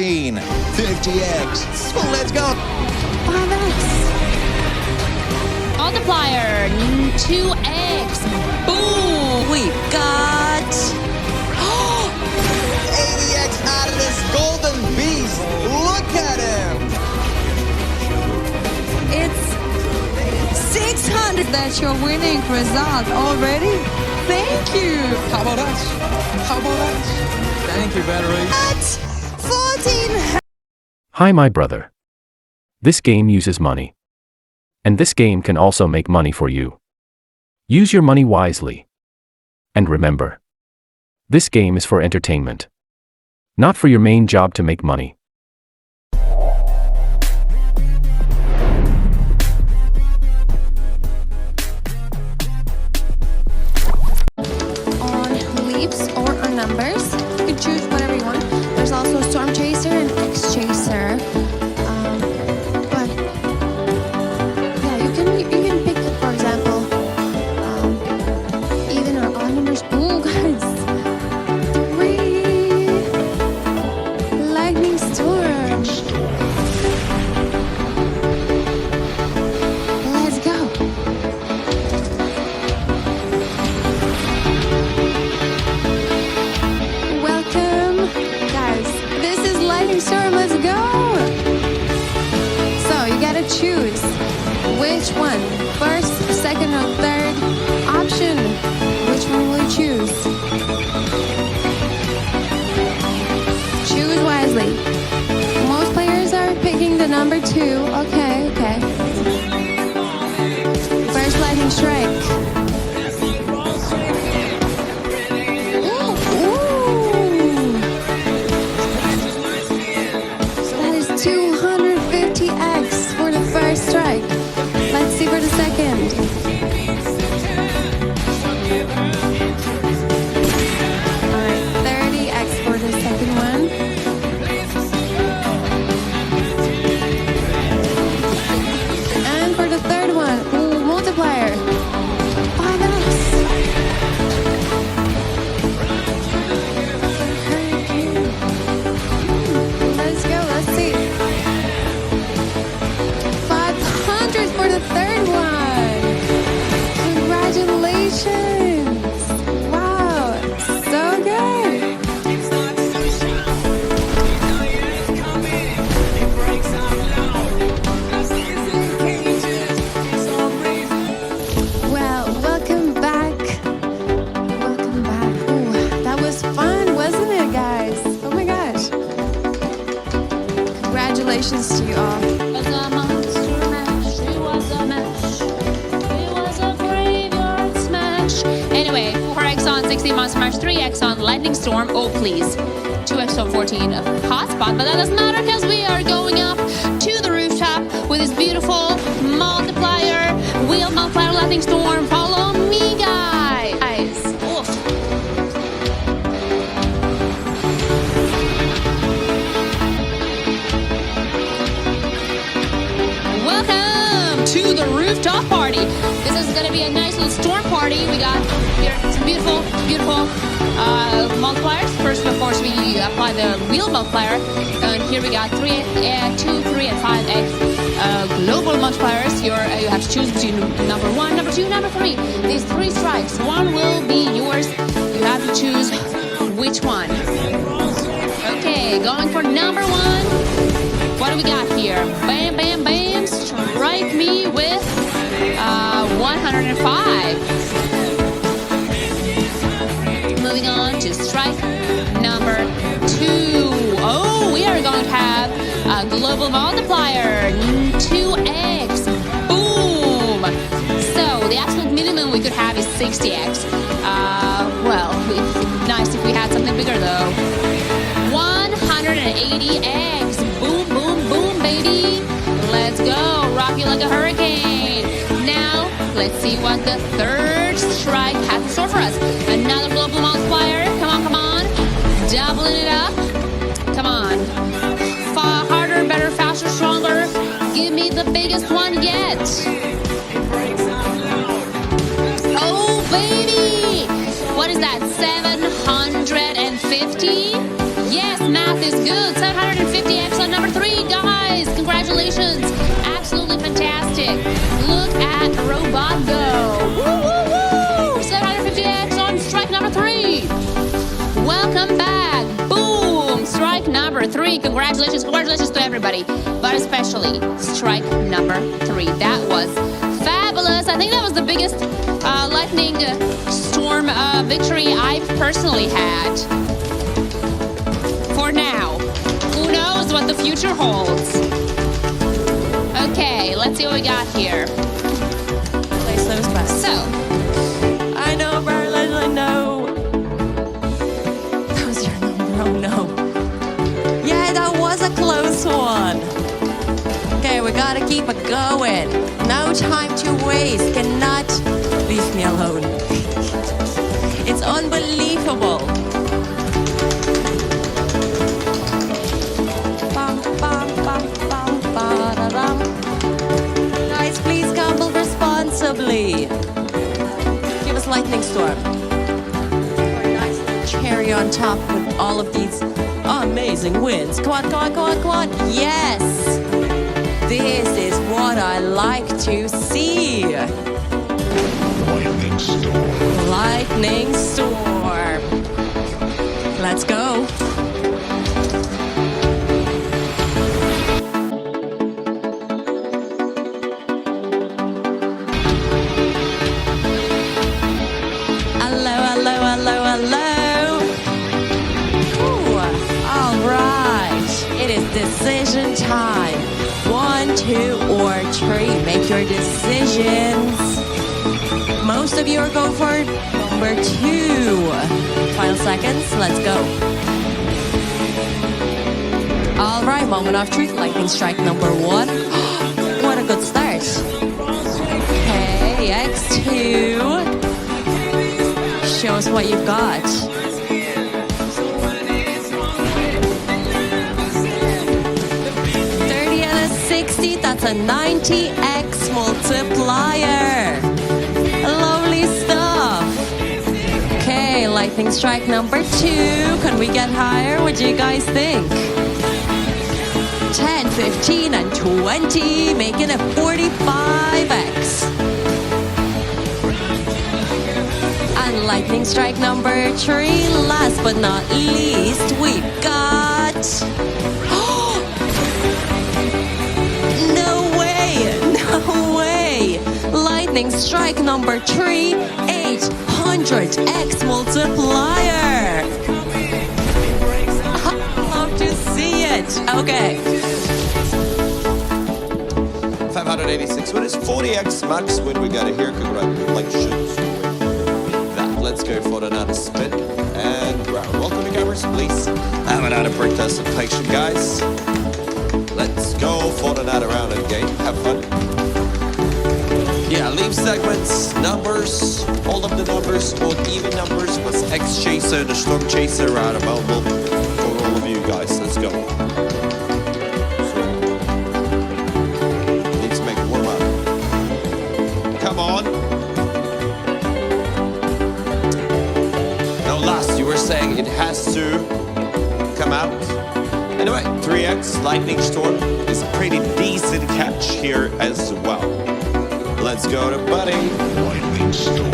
50X. Let's go. 5X. Multiplier. 2X. Boom. We've got 80X out of this golden beast. Look at him. it's 600. That's your winning result already. Thank you. How about us? How about us? Thank you, battery. At 14. Hi, my brother. This game uses money. And this game can also make money for you. Use your money wisely. And remember, this game is for entertainment, not for your main job to make money. On leaps or on numbers. You can choose whatever you want. There's also Storm Chaser and X Chaser. But yeah, you can pick, for example, even or odd numbers. Oh, guys, 3 lightning storm. Let's go. Welcome, guys. This is Lightning Storm. Let's go. So you gotta choose which one, first, second, or third option. Which one will you choose? Choose wisely. Most players are picking the number 2. Okay. First lightning strike. Ooh. So that is 250X for the first strike. Let's see for the second. Alright, 30X for the second one. And for the third one, ooh, multiplier. 5X. Let's go, let's see. 500 for the third one. Congratulations. Wow, so good. Well, welcome back. Welcome back. Ooh, that was fun, wasn't it, guys? Oh my gosh. Congratulations to you all. Was a monster mash, it was a mash, it was a graveyard smash. Anyway, 4X on 16 Monster Mash, 3X on Lightning Storm, oh please. 2X on 14 Hotspot, but that doesn't matter because we are going up to the rooftop with this beautiful multiplier, wheel multiplier Lightning Storm. Follow me, guys. Oof. Welcome to the rooftop party. This is going to be a nice little storm party. We got here some beautiful multipliers. First, of course, we apply the wheel multiplier. And here we got 2, 3, and 5X global multipliers. Here you have to choose between number 1, number 2, number 3. These 3 strikes. One will be yours. You have to choose which one. Okay, going for number 1. What do we got here? Bam, bam, bam. Strike me with 105. Moving on to strike number 2. Oh, we are going to have a global multiplier, 2X. Boom. So the absolute minimum we could have is 60X. Well, nice if we had something bigger though. 180X. Boom, boom, boom, baby. Let's go. Rock you like a hurricane. Now, let's see what the third strike has in store for us. Another global multiplier. Come on. Doubling it up. Come on. Far harder, better, faster, stronger. Give me the biggest one yet. Oh, baby. What is that? 750? Yes, math is good. 750. fantastic. Look at Robot go. Woo, woo, woo. 750X on strike number 3. Welcome back. Boom. Strike number 3. Congratulations to everybody. But especially strike number 3. That was fabulous. I think that was the biggest lightning storm victory I've personally had. For now. Who knows what the future holds? Okay, let's see what we got here. Place those bets. So, I know, Berlin, I know. That was your number, oh no. Yeah, that was a close one. Okay, we gotta keep it going. No time to waste. Cannot leave me alone. It's unbelievable. Bum, bum, bum, bum, ba-da-dum. Guys, please gamble responsibly. Give us lightning storm. Or a nice little cherry on top with all of these amazing wins. Come on, come on, come on, come on. Yes! This is what I like to see. Lightning storm. Lightning storm. Let's go. Hello, hello, hello, hello. Ooh, all right. It is decision time. 1, 2, or 3. Make your decisions. Most of you are going for number 2. Final seconds. Let's go. All right, moment of truth. Lightning strike number 1. What a good start. Okay, X2. Show us what you've got. 30 and a 60. That's a 90X multiplier. Lovely stuff. Okay, lightning strike number 2. Can we get higher? What do you guys think? 10, 15, and 20, making it 45X. And lightning strike number 3. Last but not least, we've got... No way! No way! Lightning strike number 3, 800X multiplier. I love to see it. Okay. 586 winners, 40X max win. We got it here. Congratulations. That. Let's go for another spin and round. Welcome to cameras, please. Have another participation, guys. Let's go for another round of game. Have fun. Yeah, leave segments, numbers, all of the numbers, or even numbers, plus X Chaser, the Storm Chaser are available for all of you guys. Let's go. Need to make a warm up. Come on. No, last you were saying it has to come out. Anyway, 3X Lightning Storm is a pretty decent catch here as well. Let's go to Buddy. Lightning storm.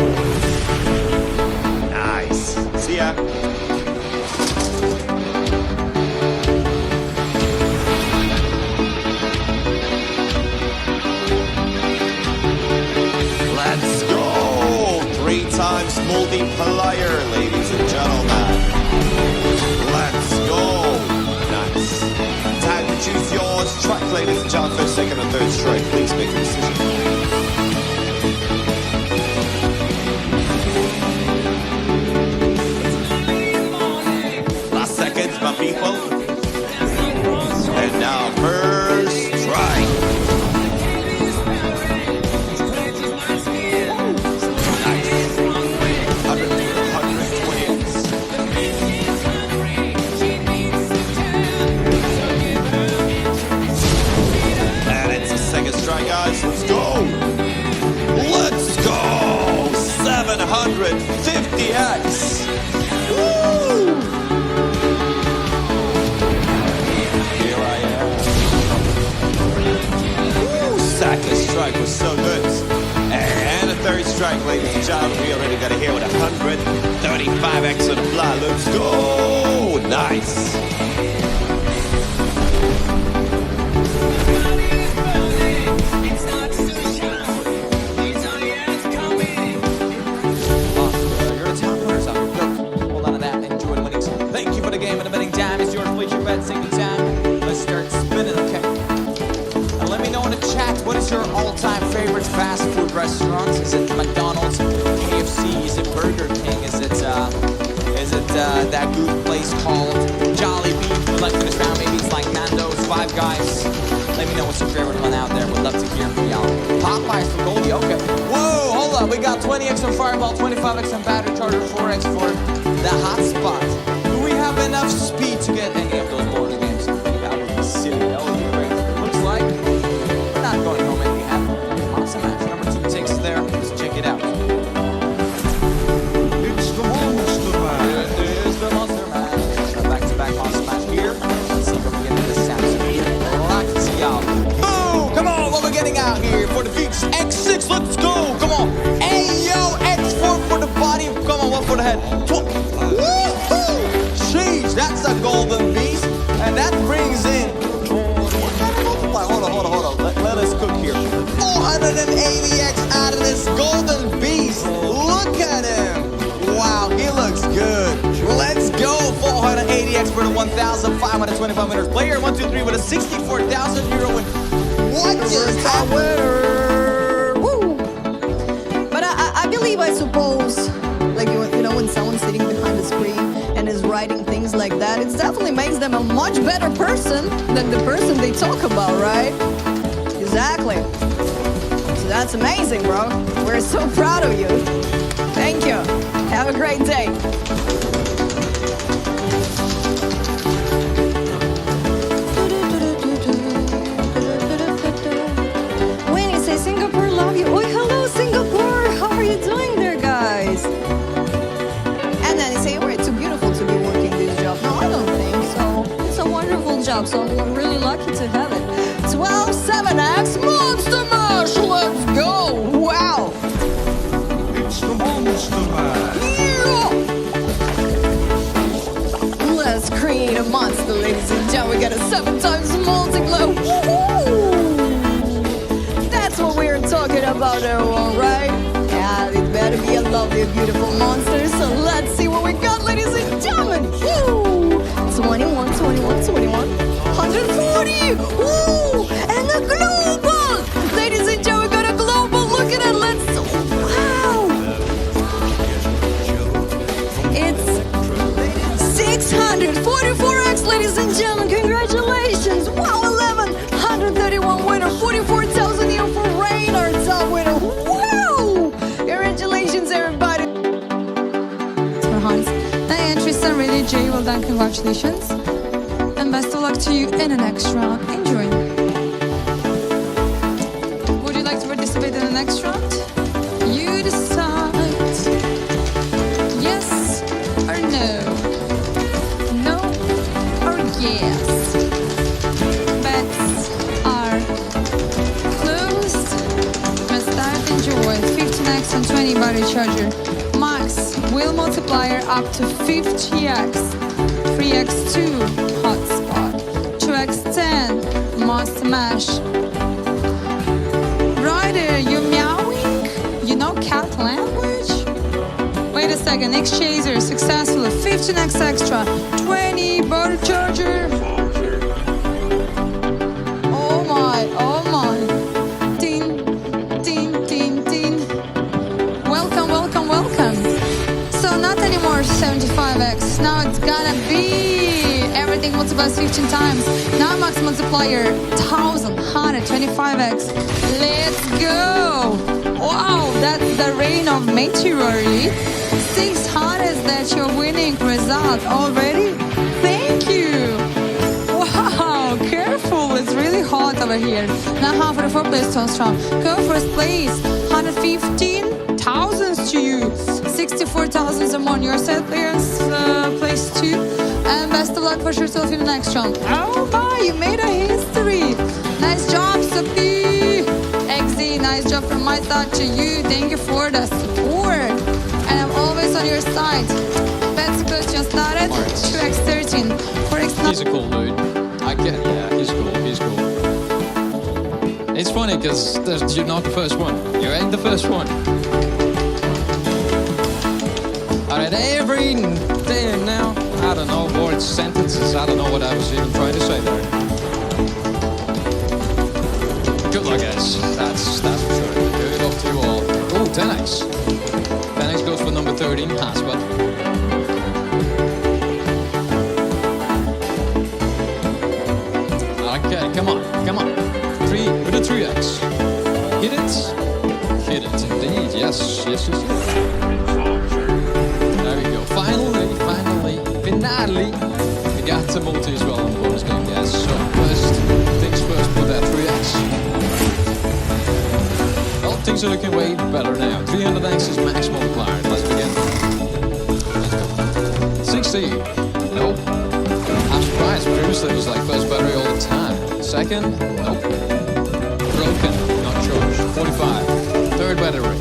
Nice. See ya. Let's go. 3 times multiplier, ladies and gentlemen. Let's go. Nice. Time to choose yours. Track, ladies and gentlemen. First, second, and third strike. Please make a decision. Last seconds, my people. And now, first strike. Nice. 120X. And it's the second strike, guys. Let's go. Let's go. 750X. Woo! Here I am. Woo! Second strike was ladies and gentlemen. We already got a here with 135X on the fly. Let's go. Nice. You're a top winner, so good. Hold on to that. Enjoy the winnings. Thank you for the game and the betting time. It's yours. Place your bet. Single time. Let's start spinning, okay? And let me know in the chat, what is your all-time favorite fast food restaurant? Is it McDonald's, KFC, is it Burger King, is it that good place called Jollibee? Would like to this round, maybe it's like Nando's, Five Guys. Let me know what's your favorite one out there. We'd love to hear from y'all. Popeyes for Goldie, okay. Whoa, hold up. We got 20X on Fireball, 25X on Battery Charger, 4X for the hotspot. Do we have enough speed to get any of those board games? That would be silly. That would be great. Looks like we're not going home and we have Monster Match. Number 2 takes there. Let's check it out. It's the Monster Match. It is the Monster Match. Back-to-back Monster Match here. Let's see if we can get into this Samsung. Rock to y'all. Boom! Come on, what we're getting out here for the Beats X6. Let's go! Come on. Ayo, X4 for the body. Come on, one for the head. Woohoo! Jeez, that's a golden beast. And that brings in... What kind of multiply? Hold on. Let us cook here. 480X out of this golden beast. Look at him. Wow, he looks good. Let's go. 480X for the 1,525 winners. Player 1, 2, 3 with a 64,000 euro win. What just happened? Woo! But I believe, I suppose, like, you know, when someone's sitting behind the screen and is writing things like that, it definitely makes them a much better person than the person they talk about, right? Exactly. So that's amazing, bro. We're so proud of you. Thank you. Have a great day. Winnie says, Singapore, love you. Oh, hello, Singapore. How are you doing there, guys? And then they say, we're too beautiful to be working this job. No, I don't think so. It's a wonderful job, so I'm really lucky to have it. 12.7X Monster Mash. Let's go. Wow. It's the Monster Match. Let's create a monster, ladies and gentlemen. We got a 7 times multiplier. Woohoo! That's what we're talking about, everyone, right? Yeah, it better be a lovely, beautiful monster. So let's see what we got, ladies and gentlemen. Woo! 21, 140. Woo! And a global. Ladies and gentlemen, we got a global. Look at it. Let's. Wow! It's 644X, ladies and gentlemen. Congratulations. Wow, 1,131 winner. 44,000 euro for Rain, our top winner. Wow. Congratulations, everybody. For Hans. Diane, Tristan, Ray, Jay, well done. Congratulations. And best of luck to you in the next round. Enjoy. Would you like to participate in the next round? You decide. Yes or no? No or yes? Bets are closed. Let's start. Enjoy. 15X and 20 battery charger. Max wheel multiplier up to 50X. 3X2 hotspot. 2X10 Monster Mash. Ryder, you meowing? You know cat language? Wait a second, X Chaser successful, 15X extra, 20 battery charger. Oh my. Ding, ding, ding, ding. Welcome. So not anymore 75X, now it's gonna be everything multiplies 15 times. Now max multiplier 1,125X. Let's go! Wow, that's the rain of meteorite. 600 that you're winning result already. Thank you. Wow, careful, it's really hot over here. Now half of the 4 place so strong. Go first place, 115,000 to you. 64,000 among your set players, place 2. And best of luck for yourself in the next round. Oh my, you made a history. Nice job, Sophie. XZ, nice job from my side to you. Thank you for the support. He's a cool dude. I get, yeah, he's cool. It's funny because you're not the first one. You ain't the first one. All right, every day and now, I don't know words, sentences, I don't know what I was even trying to say there. Good luck, guys. That's for sure. Good luck to you all. Oh, 10x. 10x goes for number 13, Hasbad. Okay, come on. 3 with a 3x. Hit it indeed. Yes. There we go. Finally, finale. We got the multi as well in the bonus game, yes. So first things first, put that 3x. Well, things are looking way better now. 300x is max multiplier. Let's begin. Let's go. 60. Nope. I'm surprised. Previously it was like first battery all the time. Second, nope. Broken, not charged. 45. Third battery.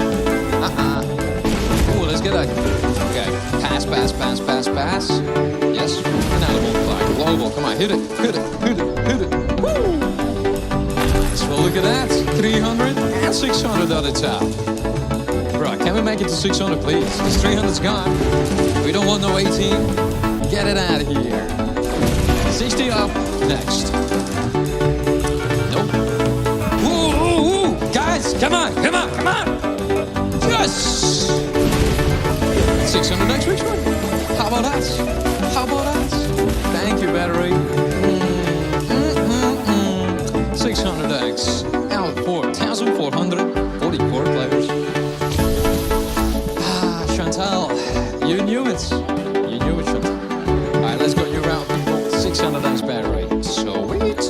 Ooh, let's get that. Okay. Pass. Yes. Another multiplier. Global. Come on, hit it. Woo! Nice. Well, look at that. 300 and 600 at the top. Bro, can we make it to 600, please? Because 300's gone. We don't want no 18. Get it out of here. 60 up. Next. Nope. Ooh. Guys, come on. Yes! 600x, which one? How about that? Thank you, battery. 600x. Out 4,444 players. Chantal, you knew it, Chantal. Alright, let's go new round, people. 600x battery. Sweet.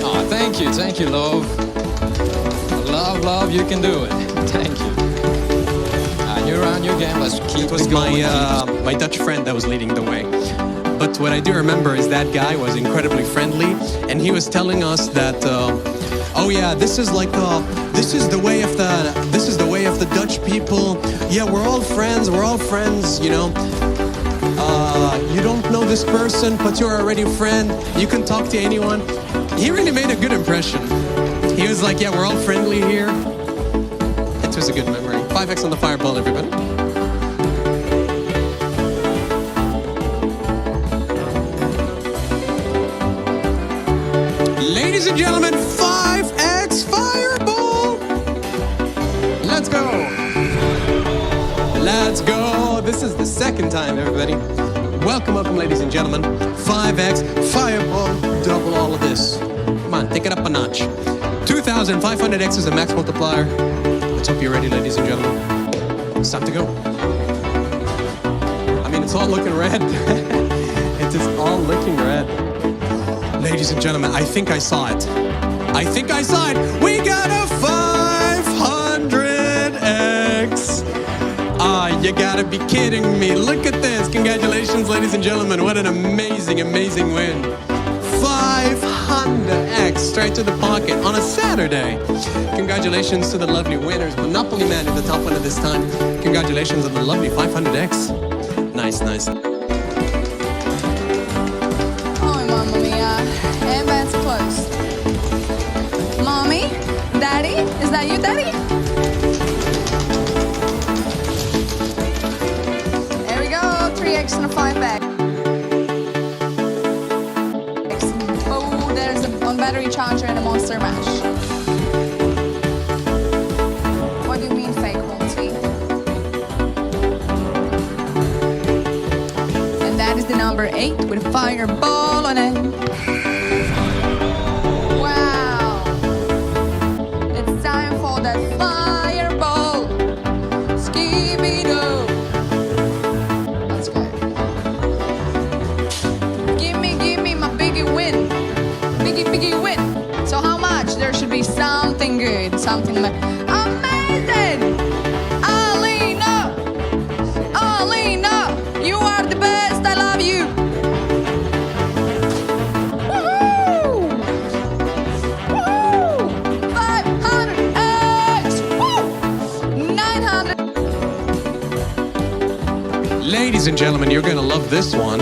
Oh, thank you, love. Love, you can do it. Thank you. New round, new game. Let's keep it was going. my Dutch friend that was leading the way. But what I do remember is that guy was incredibly friendly, and he was telling us that, oh yeah, this is the way of the Dutch people. Yeah, we're all friends, you know. You don't know this person, but you're already a friend. You can talk to anyone. He really made a good impression. He was like, yeah, we're all friendly here. It was a good memory. 5x on the fireball, everybody. Ladies and gentlemen, 5x fireball. Let's go. This is the second time, everybody. Welcome, ladies and gentlemen. 5x fireball, double all of this. Come on, take it up a notch. 2,500x is the max multiplier. Let's hope you're ready, ladies and gentlemen. It's time to go. I mean, it's all looking red. It is all looking red. Ladies and gentlemen, I think I saw it. We got a 500x. You gotta be kidding me. Look at this. Congratulations, ladies and gentlemen. What an amazing win. 500x straight to the pocket on a Saturday. Congratulations to the lovely winners. Monopoly Man in the top one at this time. Congratulations on the lovely 500x. Nice. Oh, mamma mia. Everybody's close. Mommy? Daddy? Is that you, Daddy? There we go. 3x and a 5x. Battery charger and a monster mash. What do you mean fake multi? And that is the number 8 with a fireball on it. Wow! It's time for that fireball. Skibidi-doo. Let's go. Give me my biggie win. Biggie win. So how much? There should be something good, something like amazing. Alina, you are the best. I love you. Woohoo! 500x. Woo! 900. Ladies and gentlemen, you're gonna love this one.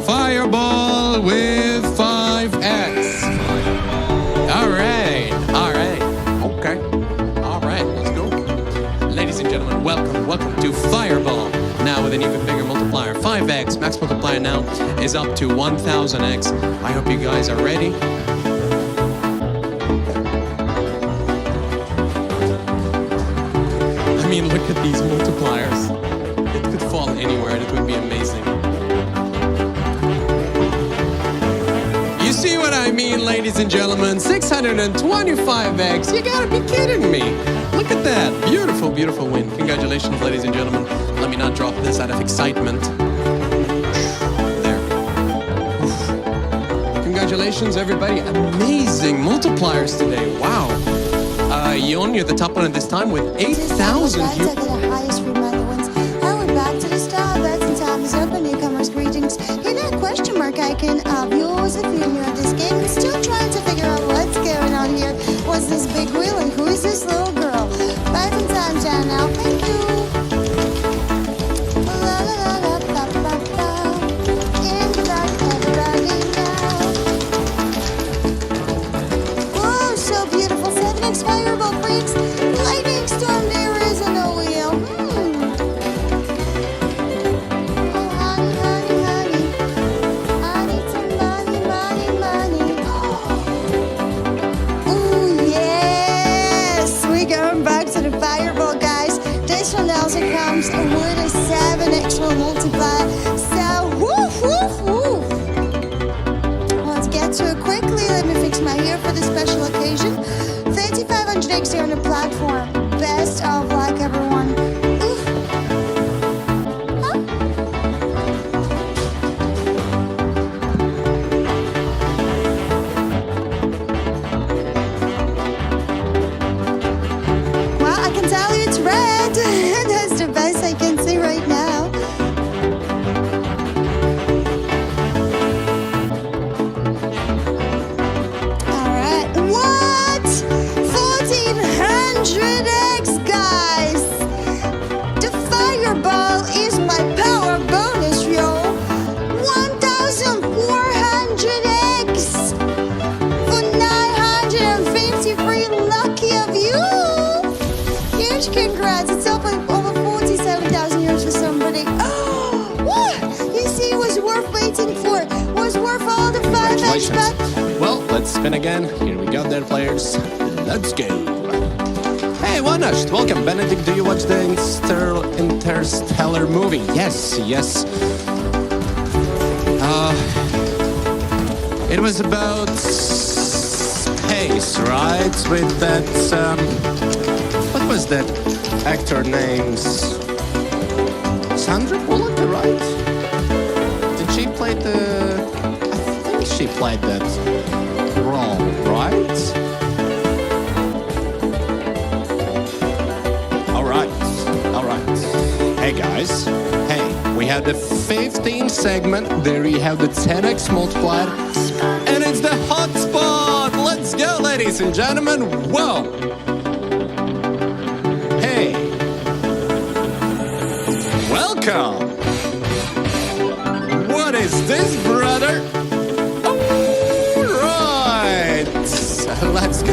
Fireball with 5X. All right. Okay. All right, let's go. Ladies and gentlemen, welcome to Fireball. Now with an even bigger multiplier, 5X. Max multiplier now is up to 1000X. I hope you guys are ready. I mean, look at these multipliers. It could fall anywhere and it would be amazing. You see what I mean, ladies and gentlemen? 625X. You gotta be kidding me. Look at that. Beautiful, beautiful win. Congratulations, ladies and gentlemen. Let me not drop this out of excitement. There. Oof. Congratulations, everybody. Amazing multipliers today. Wow. Yon, you're the top one at this time with 8,000. The highest reminder wins. And we're back to the start. Betting time is up and newcomers greetings. Hit that question mark icon of yours if you're new at this game and still trying to figure out what's going on here. What's this big wheel and who is this little girl? Betting time channel. Thank you. La la la la ba ba ba. In the dark, everybody now. Whoa, so beautiful. 7X Fireball freaks. Lightning storm, there is a no wheel. Oh, honey, honey, honey. I need some money, money, money. Ooh, yes. We're going back to the Fireball, guys. This one also comes with a 7X multiplier. So, woof, woof, woof. Let's get to it quickly. Let me fix my hair for this special occasion. 3500X here on the platform. Best of luck, everyone. Oof. Huh? Well, I can tell you it's red. That's the best I can see right now. All right. What? 1400X, guys. The Fireball is my power bonus, yo. 1400X for 953. Lucky of you. Huge congrats. It's up at over 47,000 euros for somebody. Oh, what? You see, it was worth waiting for. It was worth all the 5X. Well, let's spin again. Here we go there, players. Let's go. Hey, why not? Welcome, Benedict. Do you watch the Interstellar movie? Yes. It was about space, right? With that, what was that actor named? Sandra Bullock, right? Did she play I think she played that role, right? All right. Hey, guys. Hey, we have the 15th segment. There you have the 10X multiplier. And it's the hotspot. Let's go, ladies and gentlemen. Whoa. Hey. Welcome. What is this, brother? All right. Let's go.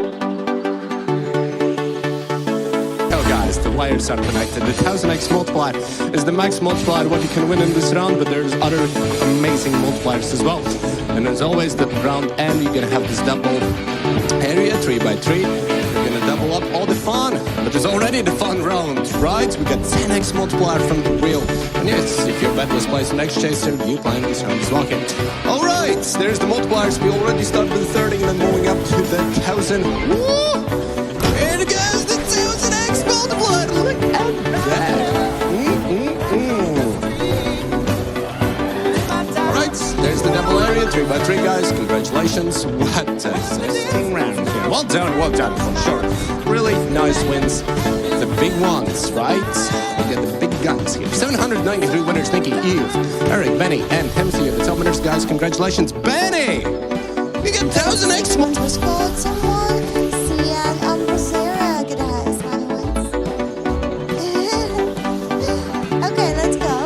Guys, the wires are connected. The 1000X multiplier is the max multiplier what you can win in this round, but there's other amazing multipliers as well. And as always, the round end, you're gonna have this double area, 3x3. You're gonna double up all the fun, but there's already the fun round, right? We got 10X multiplier from the wheel. And yes, if your bet was placed on X Chaser, you plan this round as well. Okay. All right, there's the multipliers. We already started with 30 and then moving up to the 1000. Woo! Here it goes, the 1000X multiplier. Look at that. Alright, there's the double area, 3x3, guys. Congratulations. What a interesting round here. Well done, for sure. Really nice wins. The big ones, right? We get the big guns here. 793 winners. Thank you, Eve, Eric, Benny, and Timothy are the top winners, guys. Congratulations, Benny! You get 1000X Was called someone. Sian and Sarah get the highest money wins. Okay, let's go.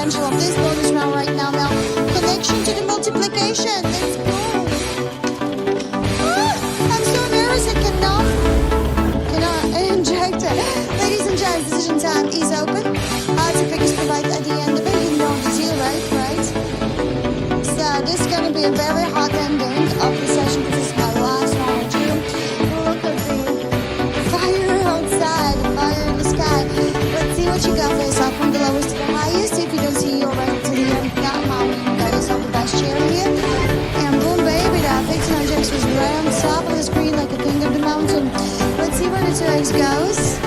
potential of this bonus round right now. Now, connection to the multiplication. Let's go. I'm so nervous I cannot inject it. Ladies and gents, decision time is open. To pick is provided at the end of it. You know the deal, right? So this is going to be a very hot ending of the session. This is my last one with you. Look at the fire outside, the fire in the sky. Let's see what you got for yourself from the lowest to the highest. If you don't see your right to the end, got mountain. You got yourself the best chair here. And boom, baby, that 10.000X was right on top of the screen like a king of the mountain. Let's see where the 2X goes.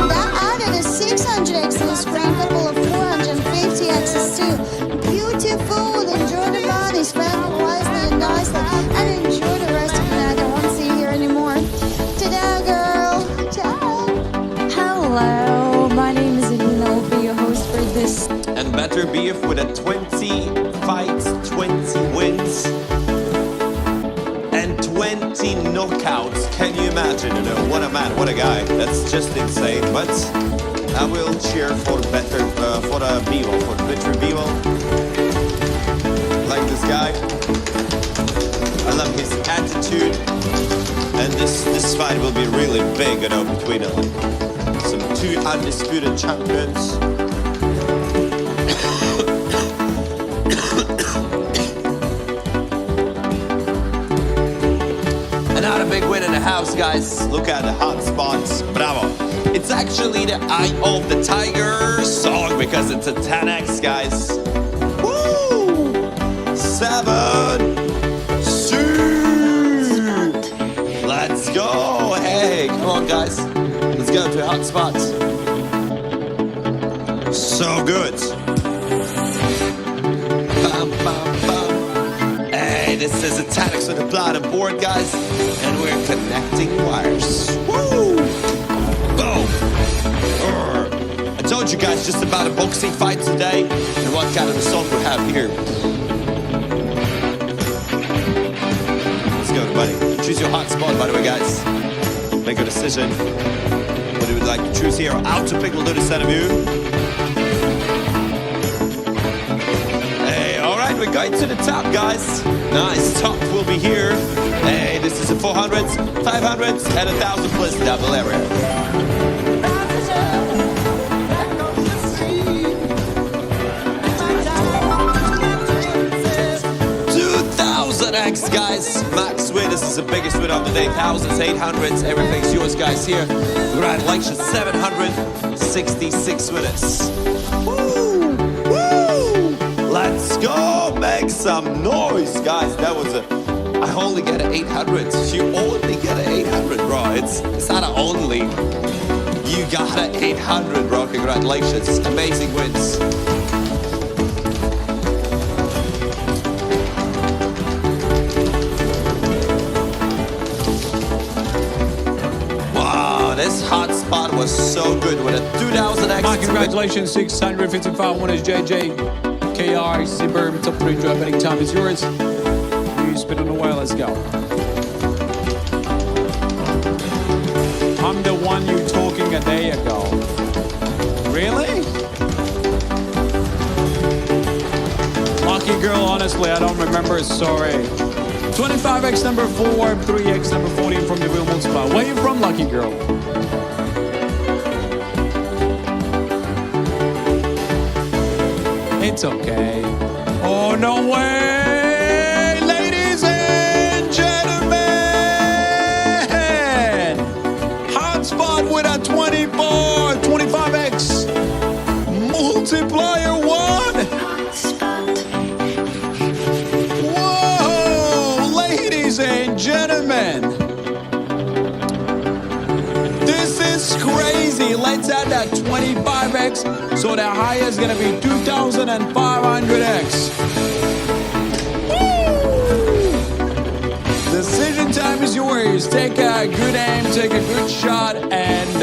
That added a 600X to the screen, couple of 450Xs too. Beautiful. Enjoy the money, spend it wisely and nicely, and enjoy the rest of the night. I won't see you here anymore. Ta-da, girl. Ciao. Hello, my name is Elena. I'll be your host for this. And better be if with a 20 fights, 20 wins, and 20 knockouts. Can you imagine? You know, what a man, what a guy. That's just insane. But I will cheer for better, for Bevo, for Victor Bevo. Like this guy. I love his attitude. And this fight will be really big, you know, between some two undisputed champions. Another big win in the house, guys. Look at the hot spots. Bravo. It's actually the Eye of the Tiger song because it's a 10X, guys. Woo! 7, 6. Let's go. Hey, come on, guys. Let's go to a hot spot. So good. Bum, bum, bum. Hey, this is a 10X with a blood and board, guys. And we're connecting wires. Woo! Boom! I told you guys just about a boxing fight today and what kind of a song we have here. Let's go, buddy. Choose your hot spot, by the way, guys. Make a decision. What do you would like to choose here? Out to pick will do the center view. Hey, all right, we're going to the top, guys. Nice, top will be here. Hey, this is a 400s, 500s, and 1,000 plus double area. 1000X, guys. Max win. This is the biggest win of the day. 1000s, 800s, everything's yours, guys. Here, congratulations, 766 winners. Woo! Woo! Let's go! Make some noise, guys. That was I only get an 800. You only get an 800, bro. It's not an only. You got an 800, bro. Congratulations. Amazing wins. This hot spot was so good with a 2000X. My congratulations, 655 winners, JJ, KR, Zibber, top 3 drive betting time is yours. You spin on the wheel, let's go. I'm the one you talking a day ago. Really? Lucky girl, honestly, I don't remember, sorry. 25X number 4, 3X number 14 from the real multiplier. Where are you from, lucky girl? It's okay. Oh, no way! Ladies and gentlemen! Hot spot with a 25X multiplier 1. Whoa! Ladies and gentlemen! This is crazy. Let's add that 25X. So the higher is going to be 2,500X. Woo! Decision time is yours. Take a good aim, take a good shot, and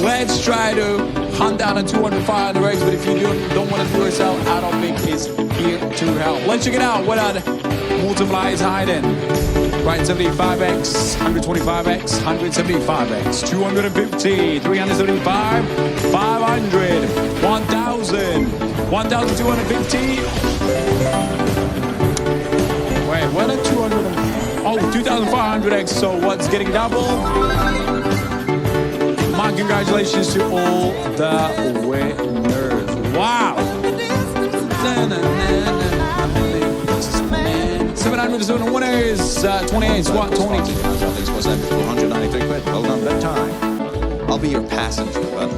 let's try to hunt down a 200-500X. But if you don't want to do it yourself, Adolf Vic is here to help. Let's check it out. What multiply is hiding. Right, 75X, 125X, 175X, 250, 375, 500, 1,000, 1,250. Wait, what are 200? Oh, 2,500X. So what's getting double? My congratulations to all the winners. Wow. 700 winners, 28, what, 22. 493 quid. Well done, bedtime. I'll be your passenger, bud.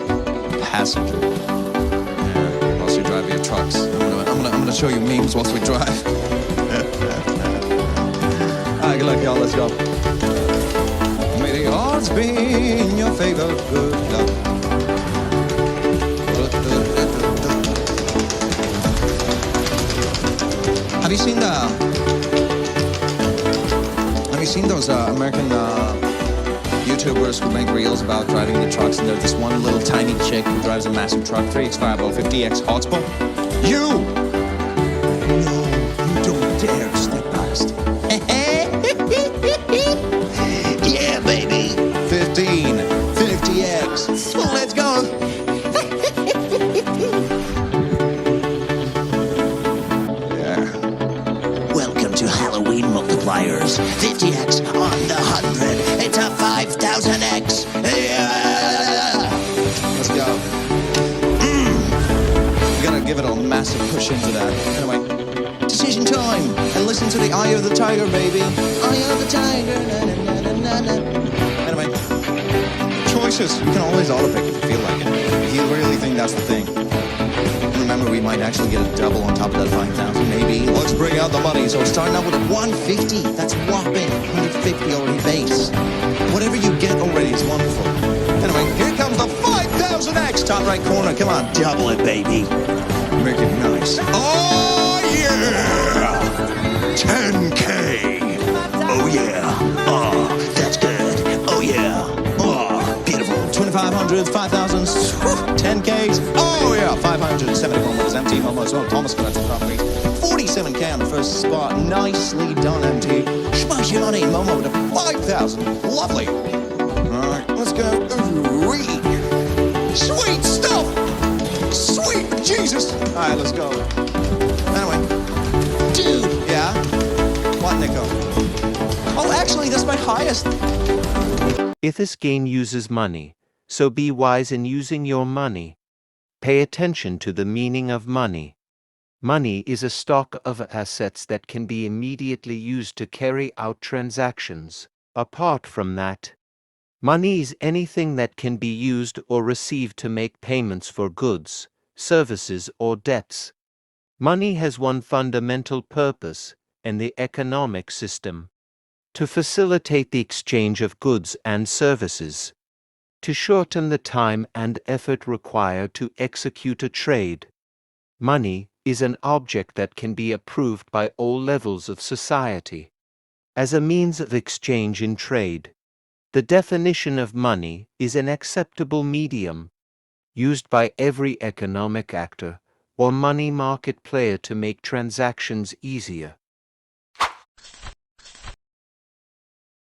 Passenger. Yeah, whilst you drive your trucks. I'm gonna show you memes whilst we drive. Alright, good luck, y'all. Let's go. May the odds be in your favor. Good luck. Have you seen those American YouTubers who make reels about driving the trucks, and there's this one little tiny chick who drives a massive truck, 3X Fireball, 50X hotspot? You! No, you don't dare step past. Yeah, baby! 15, 50X. Let's go! Welcome to Halloween multipliers. 50X on the 100. It's a 5,000X. Yeah. Let's go. Gotta give it a massive push into that. Anyway, decision time. And listen to the Eye of the Tiger, baby. Eye of the Tiger. Na, na, na, na, na. Anyway, choices. You can always auto-pick if you feel like it. If you really think that's the thing. Remember, we might actually get a double on top of that 5,000, maybe. Let's bring out the money. So it's starting out with a 150. That's whopping 150 already base. Whatever you get already is wonderful. Anyway, here comes the 5,000X. Top right corner. Come on, double it, baby. Make it nice. Oh, yeah! 10K. Oh, yeah. Oh, that's good. Oh, yeah. Oh, beautiful. 2,500, 5,000s, 10Ks. Oh, yeah. 571 was empty. Almost well. Thomas got some property. 47K on the first spot. Nicely done, MT. Smash your money, Momo, with a 5,000. Lovely. All right, let's go. Read. Sweet stuff. Sweet Jesus. All right, let's go. Anyway. Dude. Yeah? What, Nico? Oh, actually, that's my highest. If this game uses money, so be wise in using your money. Pay attention to the meaning of money. Money is a stock of assets that can be immediately used to carry out transactions. Apart from that, money is anything that can be used or received to make payments for goods, services, or debts. Money has one fundamental purpose in the economic system: to facilitate the exchange of goods and services, to shorten the time and effort required to execute a trade. Money is an object that can be approved by all levels of society as a means of exchange in trade. The definition of money is an acceptable medium used by every economic actor or money market player to make transactions easier.